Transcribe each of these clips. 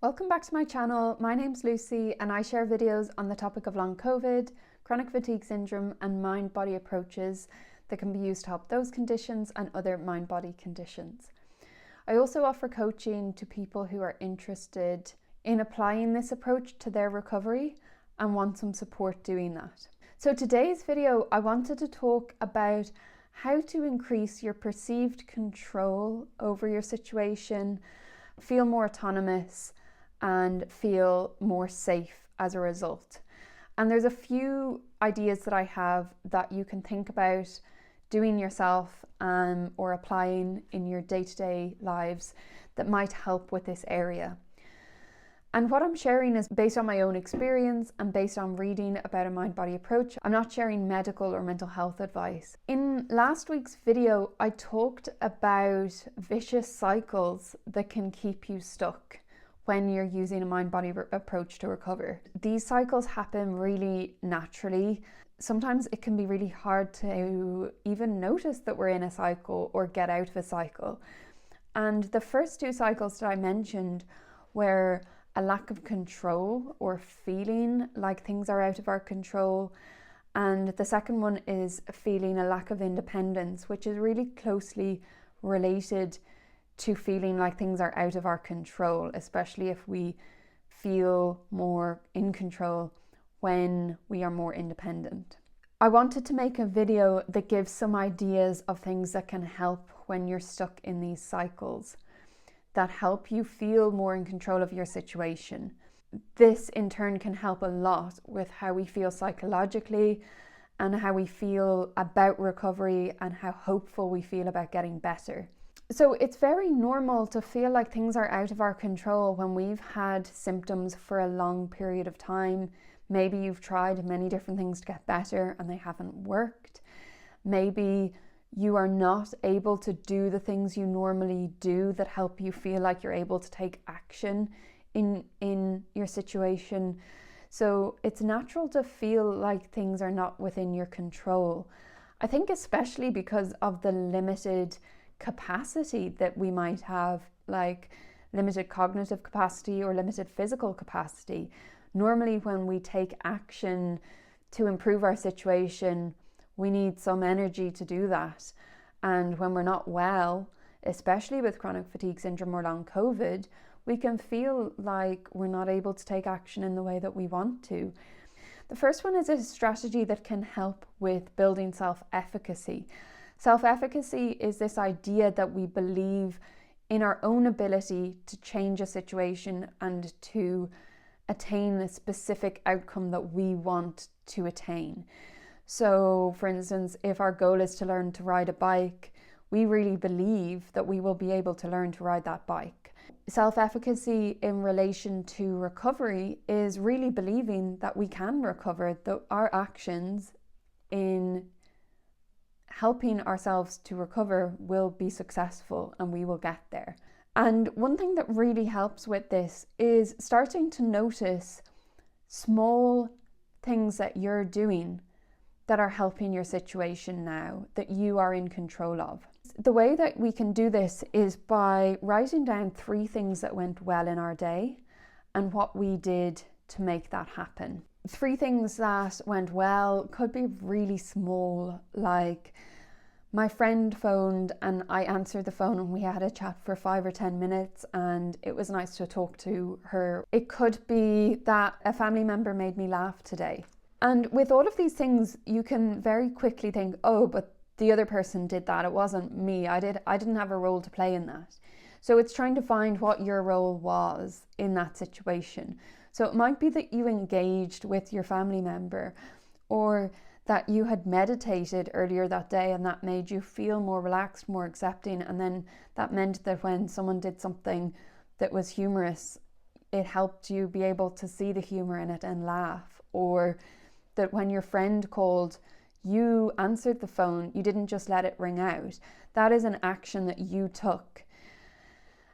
Welcome back to my channel. My name's Lucy and I share videos on the topic of long COVID, chronic fatigue syndrome and mind-body approaches that can be used to help those conditions and other mind-body conditions. I also offer coaching to people who are interested in applying this approach to their recovery and want some support doing that. So today's video, I wanted to talk about how to increase your perceived control over your situation, feel more autonomous, and feel more safe as a result. And there's a few ideas that I have that you can think about doing yourself or applying in your day-to-day lives that might help with this area. And what I'm sharing is based on my own experience and based on reading about a mind-body approach. I'm not sharing medical or mental health advice. In last week's video, I talked about vicious cycles that can keep you stuck when you're using a mind-body approach to recover. These cycles happen really naturally. Sometimes it can be really hard to even notice that we're in a cycle or get out of a cycle. And the first two cycles that I mentioned were a lack of control or feeling like things are out of our control. And the second one is feeling a lack of independence, which is really closely related to feeling like things are out of our control, especially if we feel more in control when we are more independent. I wanted to make a video that gives some ideas of things that can help when you're stuck in these cycles, that help you feel more in control of your situation. This in turn can help a lot with how we feel psychologically and how we feel about recovery and how hopeful we feel about getting better. So it's very normal to feel like things are out of our control when we've had symptoms for a long period of time. Maybe you've tried many different things to get better and they haven't worked. Maybe you are not able to do the things you normally do that help you feel like you're able to take action in your situation. So it's natural to feel like things are not within your control. I think especially because of the limited capacity that we might have, like limited cognitive capacity or limited physical capacity. Normally when we take action to improve our situation, we need some energy to do that. And when we're not well, especially with chronic fatigue syndrome or long COVID, we can feel like we're not able to take action in the way that we want to. The first one is a strategy that can help with building self-efficacy. Self-efficacy is this idea that we believe in our own ability to change a situation and to attain a specific outcome that we want to attain. So, for instance, if our goal is to learn to ride a bike, we really believe that we will be able to learn to ride that bike. Self-efficacy in relation to recovery is really believing that we can recover, that our actions in helping ourselves to recover will be successful and we will get there. And one thing that really helps with this is starting to notice small things that you're doing that are helping your situation now, that you are in control of. The way that we can do this is by writing down 3 things that went well in our day and what we did to make that happen. 3 things that went well could be really small, like my friend phoned and I answered the phone and we had a chat for 5 or 10 minutes and it was nice to talk to her. It could be that a family member made me laugh today. And with all of these things, you can very quickly think, oh, but the other person did that. It wasn't me. I didn't have a role to play in that. So it's trying to find what your role was in that situation. So it might be that you engaged with your family member, or that you had meditated earlier that day and that made you feel more relaxed, more accepting. And then that meant that when someone did something that was humorous, it helped you be able to see the humor in it and laugh. Or that when your friend called, you answered the phone, you didn't just let it ring out. That is an action that you took.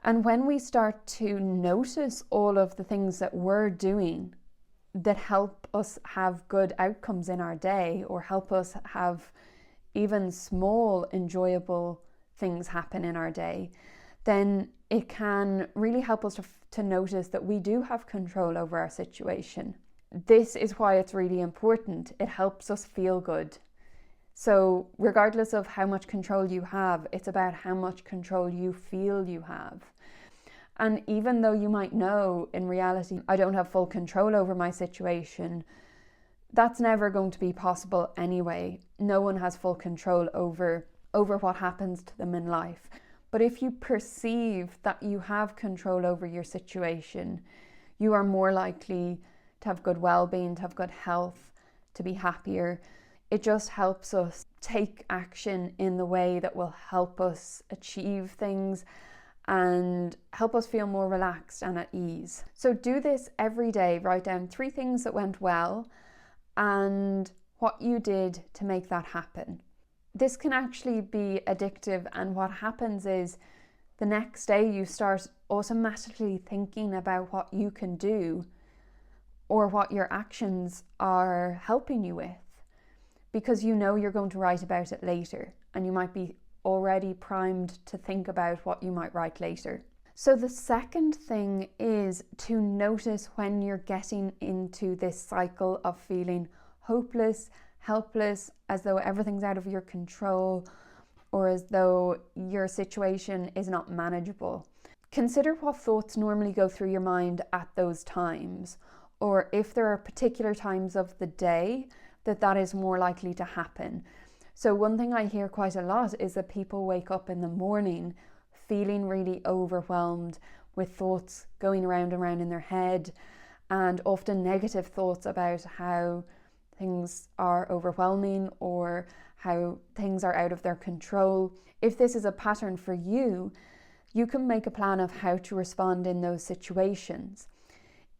And when we start to notice all of the things that we're doing that help us have good outcomes in our day, or help us have even small enjoyable things happen in our day, then it can really help us to notice that we do have control over our situation. This is why it's really important. It helps us feel good. So regardless of how much control you have, it's about how much control you feel you have. And even though you might know in reality, I don't have full control over my situation, that's never going to be possible anyway. No one has full control over what happens to them in life. But if you perceive that you have control over your situation, you are more likely to have good well-being, to have good health, to be happier. It just helps us take action in the way that will help us achieve things and help us feel more relaxed and at ease. So do this every day. Write down 3 things that went well and what you did to make that happen. This can actually be addictive, and what happens is the next day you start automatically thinking about what you can do or what your actions are helping you with, because you know you're going to write about it later and you might be already primed to think about what you might write later. So the second thing is to notice when you're getting into this cycle of feeling hopeless, helpless, as though everything's out of your control, or as though your situation is not manageable. Consider what thoughts normally go through your mind at those times, or if there are particular times of the day that is more likely to happen. So one thing I hear quite a lot is that people wake up in the morning feeling really overwhelmed with thoughts going around and around in their head, and often negative thoughts about how things are overwhelming or how things are out of their control. If this is a pattern for you, you can make a plan of how to respond in those situations.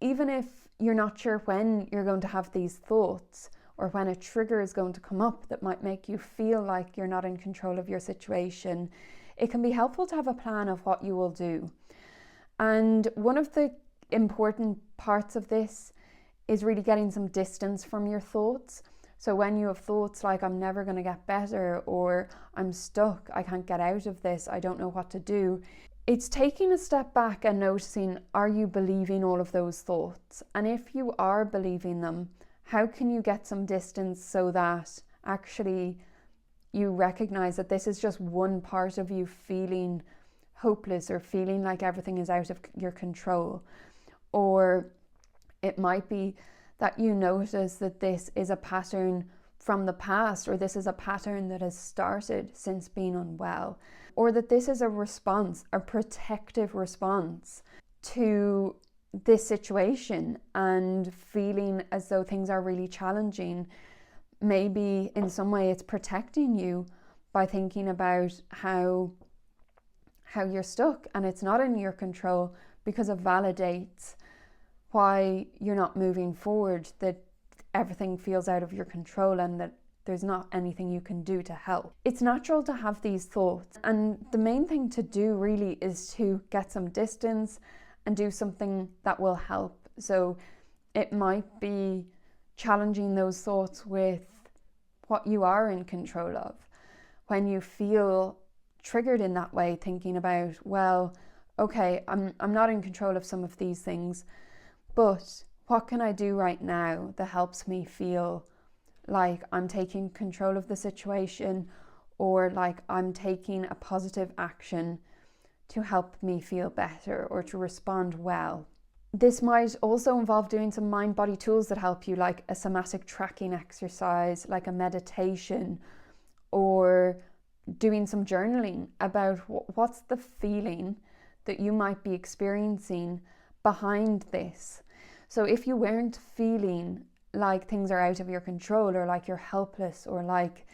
Even if you're not sure when you're going to have these thoughts or when a trigger is going to come up that might make you feel like you're not in control of your situation, it can be helpful to have a plan of what you will do. And one of the important parts of this is really getting some distance from your thoughts. So when you have thoughts like, I'm never going to get better, or I'm stuck, I can't get out of this, I don't know what to do, it's taking a step back and noticing, are you believing all of those thoughts? And if you are believing them, how can you get some distance so that actually you recognize that this is just one part of you feeling hopeless or feeling like everything is out of your control? Or it might be that you notice that this is a pattern from the past, or this is a pattern that has started since being unwell, or that this is a response, a protective response to this situation and feeling as though things are really challenging. Maybe in some way it's protecting you by thinking about how you're stuck and it's not in your control, because it validates why you're not moving forward, that everything feels out of your control and that there's not anything you can do to help. It's natural to have these thoughts, and the main thing to do really is to get some distance and do something that will help. So it might be challenging those thoughts with what you are in control of. When you feel triggered in that way, thinking about, well, okay, I'm not in control of some of these things, but what can I do right now that helps me feel like I'm taking control of the situation, or like I'm taking a positive action to help me feel better or to respond well? This might also involve doing some mind-body tools that help you, like a somatic tracking exercise, like a meditation, or doing some journaling about what's the feeling that you might be experiencing behind this. So if you weren't feeling like things are out of your control, or like you're helpless, or like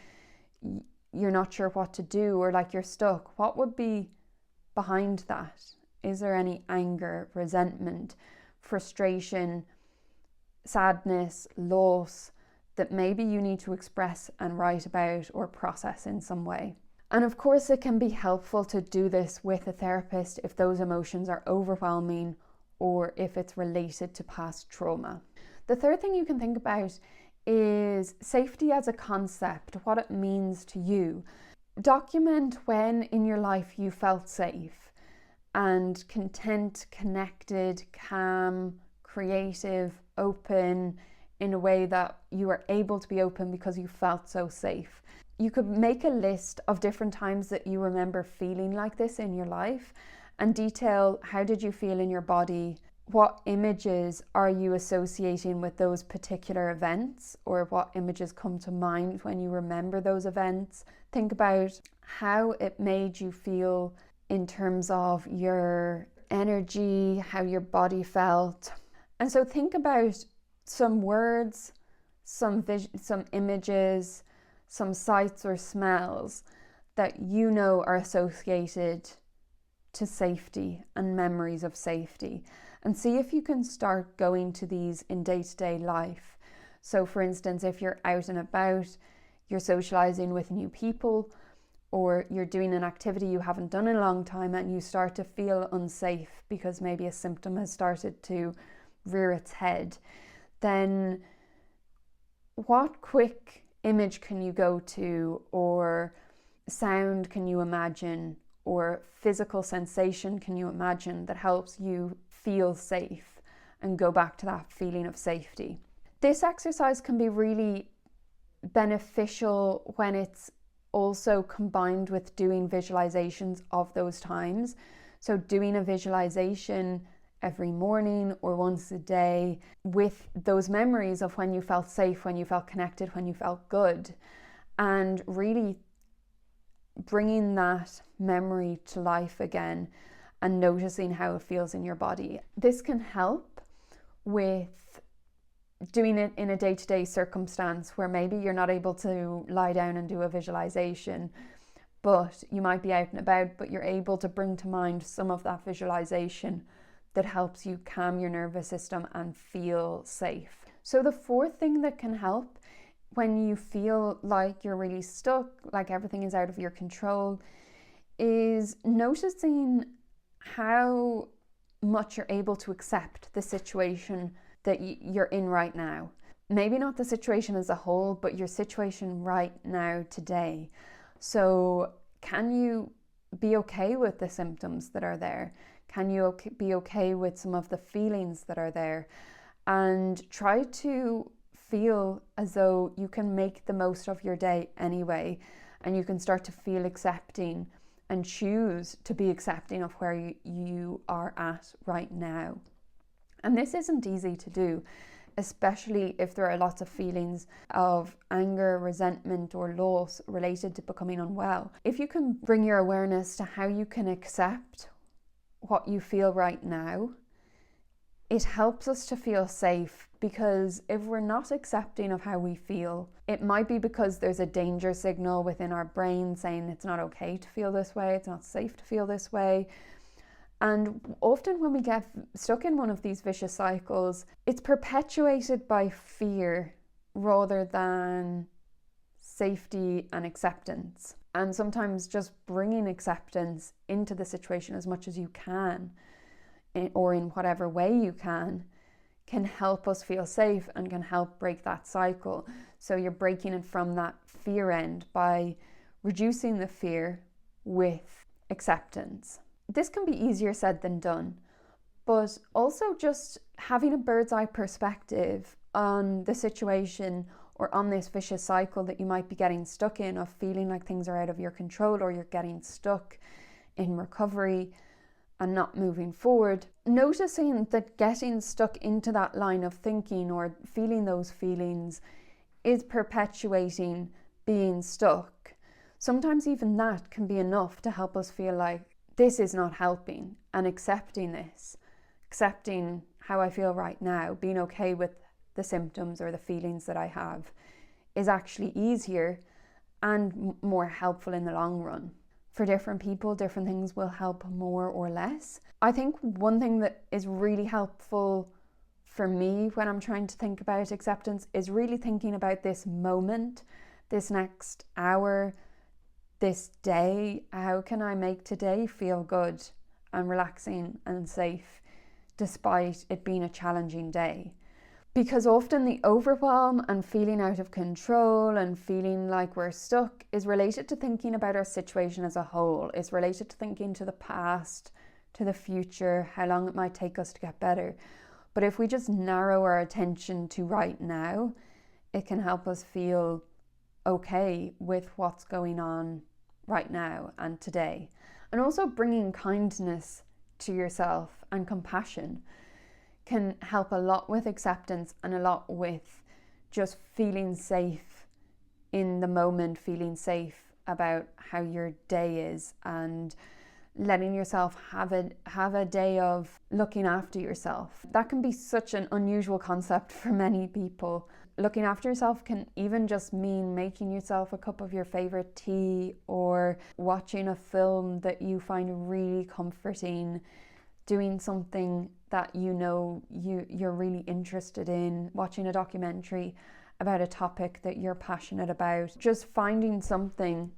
you're not sure what to do, or like you're stuck, what would be behind that? Is there any anger, resentment, frustration, sadness, loss that maybe you need to express and write about or process in some way? And of course, it can be helpful to do this with a therapist if those emotions are overwhelming or if it's related to past trauma. The third thing you can think about is safety as a concept, what it means to you. Document when in your life you felt safe. and content, connected, calm, creative, open, in a way that you are able to be open because you felt so safe. You could make a list of different times that you remember feeling like this in your life and detail how did you feel in your body, what images are you associating with those particular events, or what images come to mind when you remember those events. Think about how it made you feel in terms of your energy, how your body felt. And so think about some words, some images, some sights or smells that you know are associated to safety and memories of safety. And see if you can start going to these in day-to-day life. So for instance, if you're out and about, you're socializing with new people, or you're doing an activity you haven't done in a long time and you start to feel unsafe because maybe a symptom has started to rear its head, then what quick image can you go to, or sound can you imagine, or physical sensation can you imagine that helps you feel safe and go back to that feeling of safety? This exercise can be really beneficial when it's also combined with doing visualizations of those times. So doing a visualization every morning or once a day with those memories of when you felt safe, when you felt connected, when you felt good, and really bringing that memory to life again and noticing how it feels in your body. This can help with doing it in a day-to-day circumstance where maybe you're not able to lie down and do a visualization, but you might be out and about, but you're able to bring to mind some of that visualization that helps you calm your nervous system and feel safe. So the fourth thing that can help when you feel like you're really stuck, like everything is out of your control, is noticing how much you're able to accept the situation that you're in right now. Maybe not the situation as a whole, but your situation right now today. So can you be okay with the symptoms that are there? Can you be okay with some of the feelings that are there? And try to feel as though you can make the most of your day anyway, and you can start to feel accepting and choose to be accepting of where you are at right now. And this isn't easy to do, especially if there are lots of feelings of anger, resentment, or loss related to becoming unwell. If you can bring your awareness to how you can accept what you feel right now, it helps us to feel safe, because if we're not accepting of how we feel, it might be because there's a danger signal within our brain saying it's not okay to feel this way, it's not safe to feel this way. And often when we get stuck in one of these vicious cycles, it's perpetuated by fear rather than safety and acceptance. And sometimes just bringing acceptance into the situation as much as you can, or in whatever way you can help us feel safe and can help break that cycle. So you're breaking it from that fear end by reducing the fear with acceptance. This can be easier said than done, but also just having a bird's eye perspective on the situation or on this vicious cycle that you might be getting stuck in, of feeling like things are out of your control, or you're getting stuck in recovery and not moving forward. Noticing that getting stuck into that line of thinking or feeling those feelings is perpetuating being stuck. Sometimes even that can be enough to help us feel like this is not helping, and accepting this, accepting how I feel right now, being okay with the symptoms or the feelings that I have, is actually easier and more helpful in the long run. For different people, different things will help more or less. I think one thing that is really helpful for me when I'm trying to think about acceptance is really thinking about this moment, this next hour, this day. How can I make today feel good and relaxing and safe despite it being a challenging day? Because often the overwhelm and feeling out of control and feeling like we're stuck is related to thinking about our situation as a whole. It's related to thinking to the past, to the future, how long it might take us to get better. But if we just narrow our attention to right now, it can help us feel okay with what's going on right now and today. And also bringing kindness to yourself and compassion can help a lot with acceptance and a lot with just feeling safe in the moment, feeling safe about how your day is, and letting yourself have a day of looking after yourself. That can be such an unusual concept for many people. Looking after yourself can even just mean making yourself a cup of your favorite tea, or watching a film that you find really comforting, doing something that you know you're really interested in, watching a documentary about a topic that you're passionate about, just finding something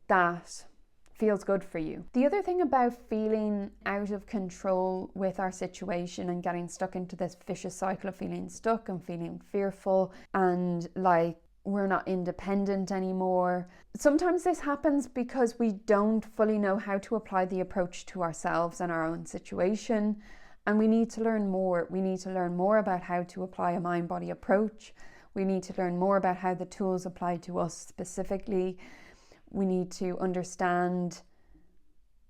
that feels good for you. The other thing about feeling out of control with our situation and getting stuck into this vicious cycle of feeling stuck and feeling fearful and like we're not independent anymore. Sometimes this happens because we don't fully know how to apply the approach to ourselves and our own situation, and we need to learn more. We need to learn more about how to apply a mind-body approach. We need to learn more about how the tools apply to us specifically. We need to understand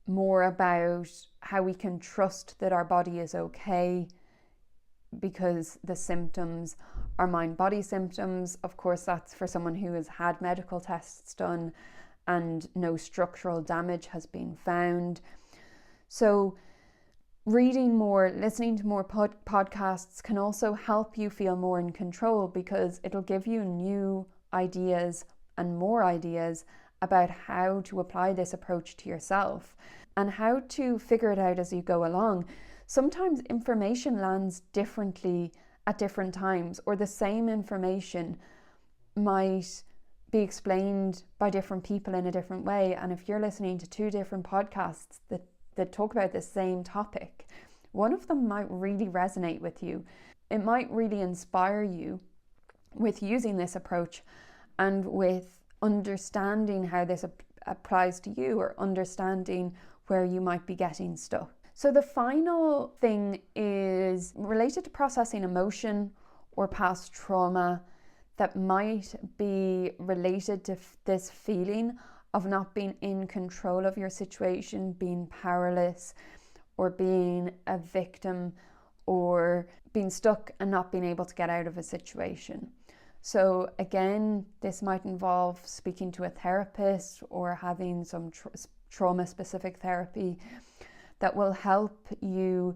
more about how we can trust that our body is okay, because the symptoms are mind-body symptoms. Of course, that's for someone who has had medical tests done and no structural damage has been found. So reading more, listening to more podcasts can also help you feel more in control, because it'll give you new ideas and more ideas about how to apply this approach to yourself and how to figure it out as you go along. Sometimes information lands differently at different times, or the same information might be explained by different people in a different way. And if you're listening to two different podcasts that talk about the same topic, one of them might really resonate with you. It might really inspire you with using this approach and with understanding how this applies to you, or understanding where you might be getting stuck. So the final thing is related to processing emotion or past trauma that might be related to this feeling of not being in control of your situation, being powerless, or being a victim, or being stuck and not being able to get out of a situation. So again, this might involve speaking to a therapist or having some trauma-specific therapy that will help you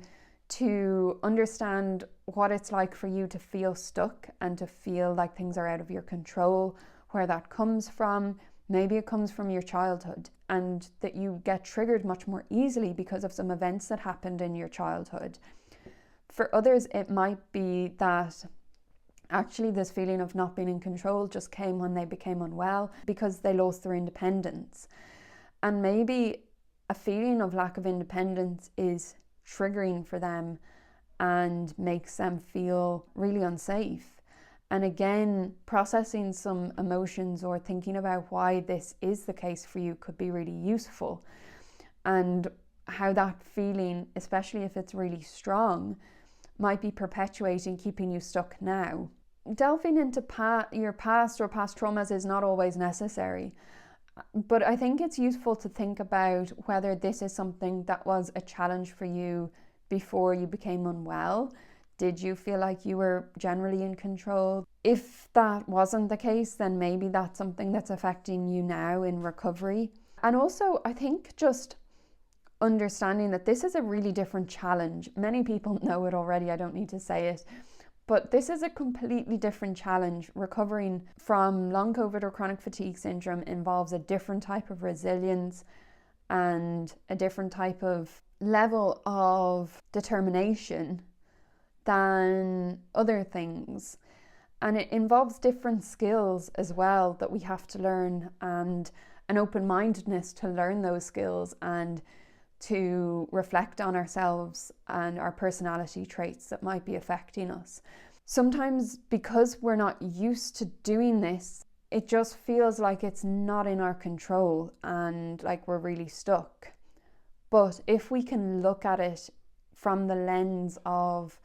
to understand what it's like for you to feel stuck and to feel like things are out of your control, where that comes from. Maybe it comes from your childhood, and that you get triggered much more easily because of some events that happened in your childhood. For others, it might be that actually this feeling of not being in control just came when they became unwell because they lost their independence. And maybe a feeling of lack of independence is triggering for them and makes them feel really unsafe. And again, processing some emotions or thinking about why this is the case for you could be really useful, and how that feeling, especially if it's really strong, might be perpetuating, keeping you stuck now. Delving into your past or past traumas is not always necessary, but I think it's useful to think about whether this is something that was a challenge for you before you became unwell. Did you feel like you were generally in control? If that wasn't the case, then maybe that's something that's affecting you now in recovery. And also, I think just understanding that this is a really different challenge. Many people know it already, I don't need to say it. But this is a completely different challenge. Recovering from long COVID or chronic fatigue syndrome involves a different type of resilience and a different type of level of determination than other things. And it involves different skills as well that we have to learn, and an open-mindedness to learn those skills and to reflect on ourselves and our personality traits that might be affecting us. Sometimes because we're not used to doing this, it just feels like it's not in our control and like we're really stuck. But if we can look at it from the lens of,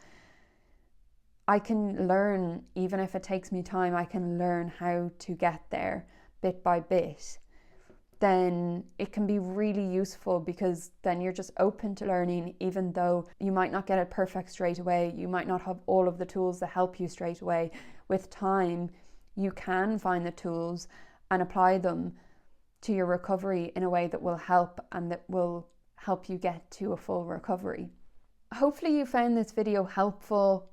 I can learn, even if it takes me time, I can learn how to get there bit by bit, then it can be really useful, because then you're just open to learning, even though you might not get it perfect straight away. You might not have all of the tools that help you straight away. With time, you can find the tools and apply them to your recovery in a way that will help, and that will help you get to a full recovery. Hopefully you found this video helpful.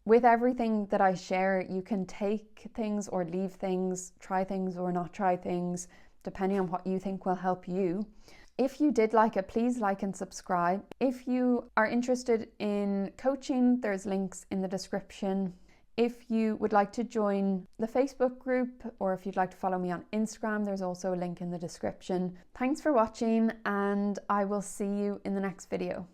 With everything that I share, you can take things or leave things, try things or not try things, depending on what you think will help you. If you did like it, please like and subscribe. If you are interested in coaching, there's links in the description. If you would like to join the Facebook group, or if you'd like to follow me on Instagram, there's also a link in the description. Thanks for watching, and I will see you in the next video.